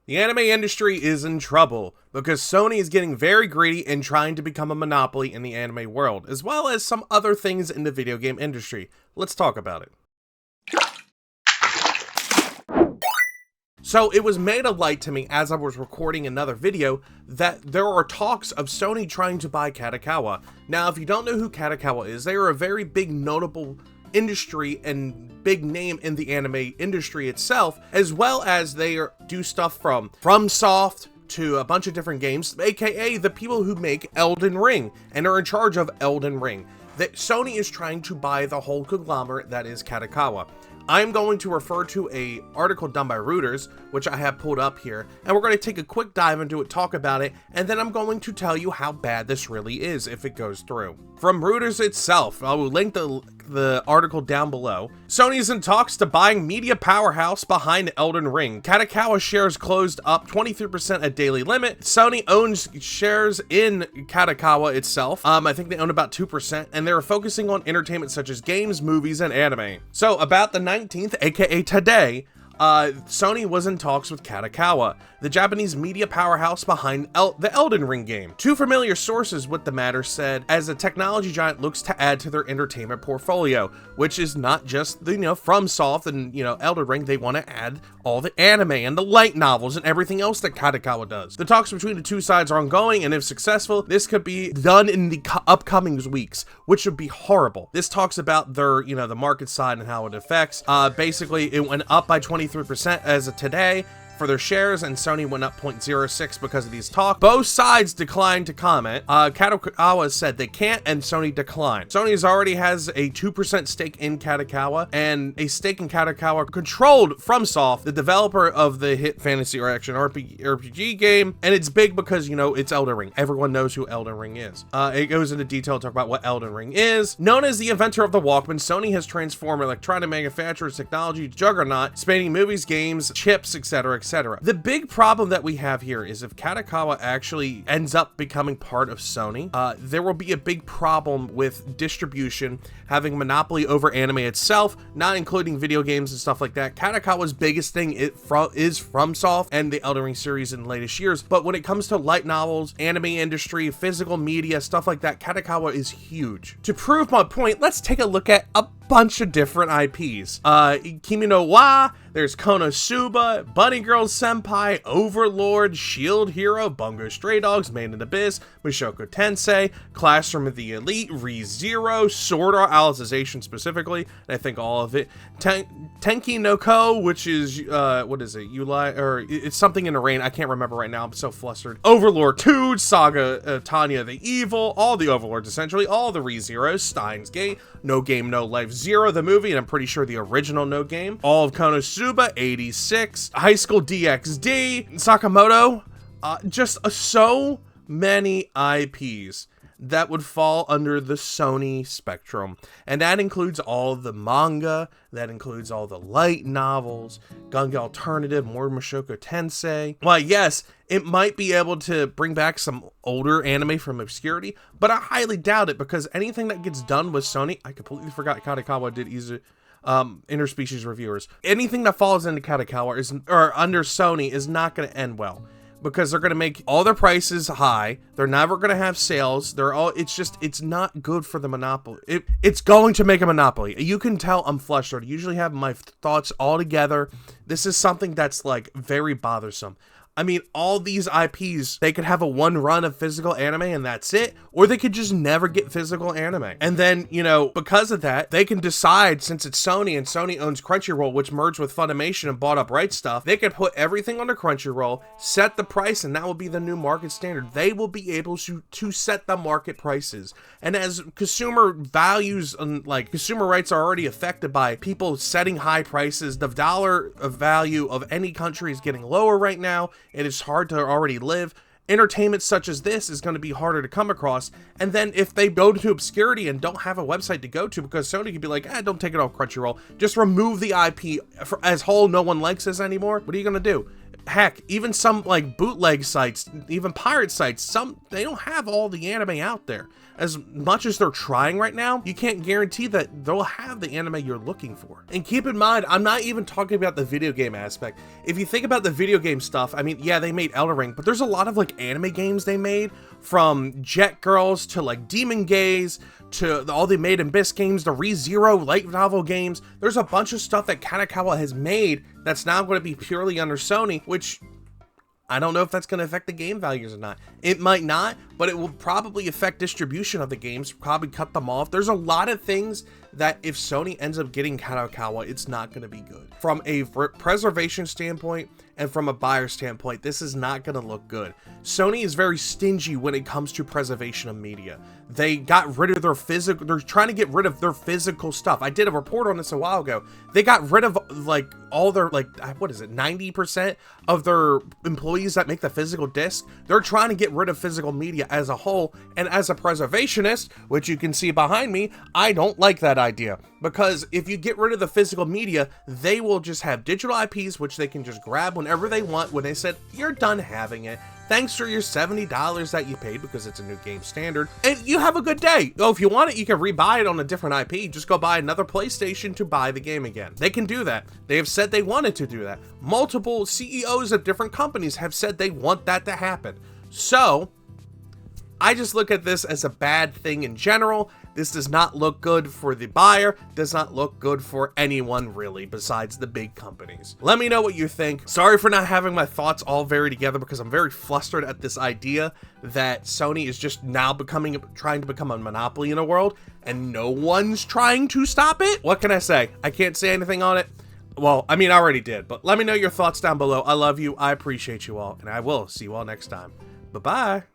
The anime industry is in trouble because Sony is getting very greedy and trying to become a monopoly in the anime world, as well as some other things in the video game industry. Let's talk about it. So it was made a light to me as I was recording another video that there are talks of Sony trying to buy Kadokawa. Now, if you don't know who Kadokawa is, they are a very big notable industry and big name in the anime industry itself, as well as they do stuff from FromSoft to a bunch of different games, aka the people who make Elden Ring and are in charge of Elden Ring. That Sony is trying to buy the whole conglomerate that is Kadokawa. I'm going to refer to a article done by Reuters, which I have pulled up here, and we're going to take a quick dive into it, talk about it, and then I'm going to tell you how bad this really is if it goes through. From Reuters itself, I will link the article down below. Sony is in talks to buying media powerhouse behind Elden Ring. Kadokawa shares closed up 23% at daily limit. Sony owns shares in Kadokawa itself. I think they own about 2%, and they're focusing on entertainment such as games, movies, and anime. So about the 19th, aka today, Sony was in talks with Kadokawa, the Japanese media powerhouse behind the Elden Ring game. Two familiar sources with the matter said, as the technology giant looks to add to their entertainment portfolio, which is not just the, FromSoft and, Elden Ring, they want to add all the anime and the light novels and everything else that Kadokawa does. The talks between the two sides are ongoing, and if successful, this could be done in the upcoming weeks, which would be horrible. This talks about their, the market side and how it affects. Basically, it went up by 23% as of today for their shares, and Sony went up 0.06 because of these talks. Both sides declined to comment. Kadokawa said they can't, and Sony declined. Sony already has a 2% stake in Kadokawa, and a stake in Kadokawa controlled FromSoft, the developer of the hit fantasy or action RPG game, and it's big because, it's Elden Ring. Everyone knows who Elden Ring is. It goes into detail to talk about what Elden Ring is. Known as the inventor of the Walkman, Sony has transformed electronic manufacturers technology juggernaut, spanning movies, games, chips, etc., etc. The big problem that we have here is if Kadokawa actually ends up becoming part of Sony, there will be a big problem with distribution, having monopoly over anime itself, not including video games and stuff like that. Kadokawa's biggest thing is FromSoft and the Elden Ring series in the latest years, but when it comes to light novels, anime industry, physical media, stuff like that, Kadokawa is huge. To prove my point, let's take a look at a bunch of different IPs. Kimi no Wa, there's Konosuba, Bunny Girl Senpai, Overlord, Shield Hero, Bungo Stray Dogs, Man in the Abyss, Mushoku Tensei, Classroom of the Elite, ReZero, Sword Art Alicization specifically, and I think all of it. Tenki no Ko, which is, what is it? It's something in the rain. I can't remember right now. I'm so flustered. Overlord 2, Saga Tanya the Evil, all the Overlords essentially, all the ReZeros, Steins Gate, No Game No Life Zero, the movie, and I'm pretty sure the original No Game, all of Konosuba, 86, High School DxD, Sakamoto, just so many IPs that would fall under the Sony spectrum, and that includes all the manga, that includes all the light novels, Gunga Alternative, more Mushoku Tensei. Well, yes, it might be able to bring back some older anime from obscurity, but I highly doubt it, because anything that gets done with Sony, I completely forgot Kadokawa did Izzy, interspecies reviewers. Anything that falls into Kadokawa or under Sony is not going to end well, because they're going to make all their prices high. They're never going to have sales. It's not good for the monopoly. It's going to make a monopoly. You can tell I'm flustered. I usually have my thoughts all together. This is something that's like very bothersome. I mean, all these IPs, they could have a one run of physical anime and that's it, or they could just never get physical anime. And then, because of that, they can decide, since it's Sony and Sony owns Crunchyroll, which merged with Funimation and bought up Right Stuff, they could put everything under Crunchyroll, set the price, and that will be the new market standard. They will be able to set the market prices. And as consumer values and consumer rights are already affected by people setting high prices, the dollar value of any country is getting lower right now. It is hard to already live. Entertainment such as this is going to be harder to come across. And then if they go to obscurity and don't have a website to go to, because Sony could be like, don't take it off Crunchyroll, just remove the IP as whole, no one likes this anymore. What are you going to do? Heck, even some like bootleg sites, even pirate sites, they don't have all the anime out there. As much as they're trying right now, you can't guarantee that they'll have the anime you're looking for. And keep in mind, I'm not even talking about the video game aspect. If you think about the video game stuff, I mean, yeah, they made Elden Ring, but there's a lot of like anime games they made, from Jet Girls to like Demon Gaze to all the Made in Abyss games, the ReZero light novel games. There's a bunch of stuff that Kadokawa has made that's now going to be purely under Sony, which I don't know if that's going to affect the game values or not. It might not, but it will probably affect distribution of the games, probably cut them off. There's a lot of things that if Sony ends up getting Kadokawa, it's not going to be good. From a preservation standpoint and from a buyer standpoint, this is not going to look good. Sony is very stingy when it comes to preservation of media. They got rid of their physical, they're trying to get rid of their physical stuff. I did a report on this a while ago. They got rid of like all their, like, what is it, 90% of their employees that make the physical disc. They're trying to get rid of physical media as a whole. And as a preservationist, which you can see behind me, I don't like that idea. Because if you get rid of the physical media, they will just have digital IPs, which they can just grab whenever they want when they said, you're done having it. Thanks for your $70 that you paid because it's a new game standard. And you have a good day. Oh, if you want it, you can rebuy it on a different IP. Just go buy another PlayStation to buy the game again. They can do that. They have said they wanted to do that. Multiple CEOs of different companies have said they want that to happen. So I just look at this as a bad thing in general. This does not look good for the buyer, does not look good for anyone really besides the big companies. Let me know what you think. Sorry for not having my thoughts all very together because I'm very flustered at this idea that Sony is just now trying to become a monopoly in the world and no one's trying to stop it. What can I say? I can't say anything on it. Well, I mean, I already did, but let me know your thoughts down below. I love you. I appreciate you all, and I will see you all next time. Bye-bye.